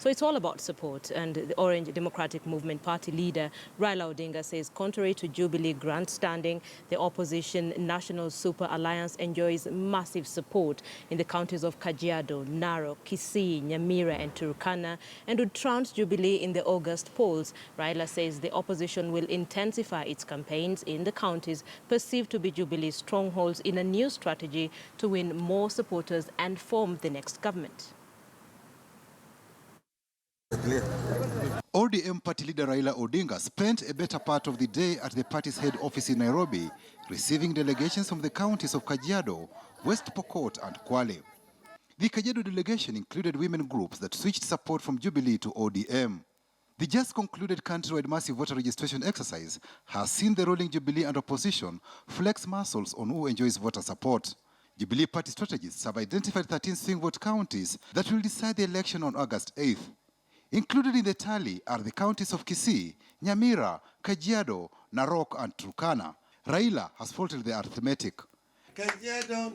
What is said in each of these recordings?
So it's all about support. And the Orange Democratic Movement Party leader Raila Odinga says contrary to Jubilee grandstanding, the opposition National Super Alliance enjoys massive support in the counties of Kajiado, Narok, Kisii, Nyamira and Turkana, and would trounce Jubilee in the August polls. Raila says the opposition will intensify its campaigns in the counties perceived to be Jubilee strongholds in a new strategy to win more supporters and form the next government. ODM party leader Raila Odinga spent a better part of the day at the party's head office in Nairobi, receiving delegations from the counties of Kajiado, West Pokot and Kwale. The Kajiado delegation included women groups that switched support from Jubilee to ODM. The just concluded countrywide massive voter registration exercise has seen the ruling Jubilee and opposition flex muscles on who enjoys voter support. Jubilee party strategists have identified 13 swing vote counties that will decide the election on August 8th. Included in the tally are the counties of Kisii, Nyamira, Kajiado, Narok and Turkana. Raila has faulted the arithmetic. Kajiado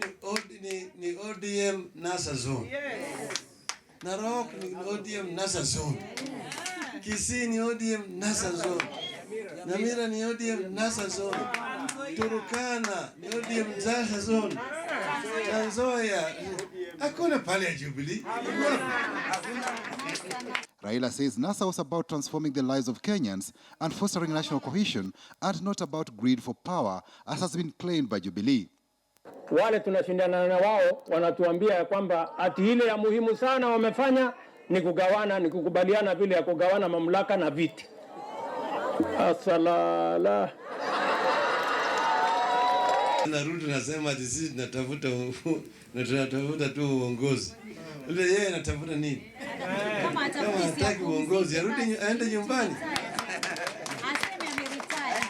ni ODM NASA zone. Yes. Narok ni ODM NASA zone. Kisii ni ODM NASA zone. Nyamira ni ODM NASA zone. Turkana ni ODM NASA zone. Tanzoya hakuna pale ya Jubilee. Raila says NASA was about transforming the lives of Kenyans and fostering national cohesion and not about greed for power, as has been claimed by Jubilee. Wale tunashindana na wao wanatuambia kwamba ati ile ya muhimu sana wamefanya ni kugawana, ni kukubaliana vile ya kugawana mamlaka na viti. Asalala. Narudi nasema ati sisi tunatafuta tu uongozi. Ule yeye anatafuta nini? Kama hataki uongozi, arudi aende nyumbani. Aseme ameritaya.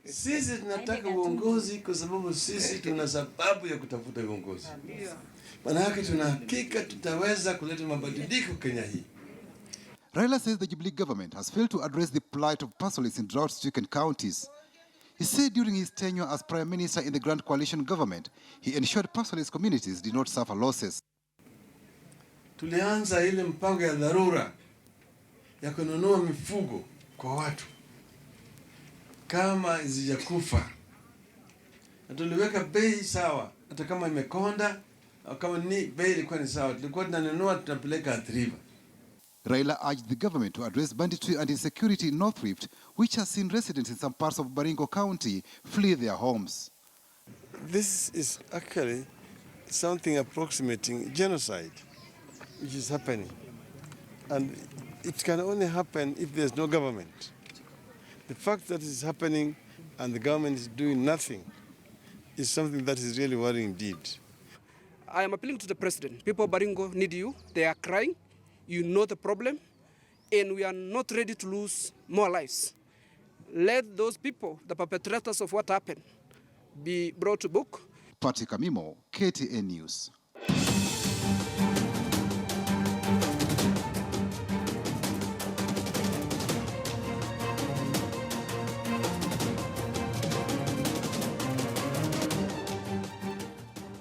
Sisi tunataka uongozi kwa sababu sisi tuna sababu ya kutafuta uongozi. Maana yake tuna hakika tutaweza kuleta mabadiliko Kenya hii. Raila says the Jubilee government has failed to address the plight of pastoralists in drought-stricken counties. He said during his tenure as Prime Minister in the Grand Coalition government, he ensured pastoralist communities did not suffer losses. Tulianza ile mpango ya dharura ya kununua mifugo kwa watu kama zijakufa. Na tuliweka bei sawa, hata kama imekonda, kama ni bei ilikuwa ni sawa. Tulikuwa tunanunua tunapeleka Athi River. Raila urged the government to address banditry and insecurity in North Rift, which has seen residents in some parts of Baringo County flee their homes. This is actually something approximating genocide, which is happening. And it can only happen if there's no government. The fact that it is happening and the government is doing nothing is something that is really worrying indeed. I am appealing to the president. People of Baringo need you. They are crying. You know the problem, and we are not ready to lose more lives. Let those people, the perpetrators of what happened, be brought to book. Patrick Amimo, KTN News.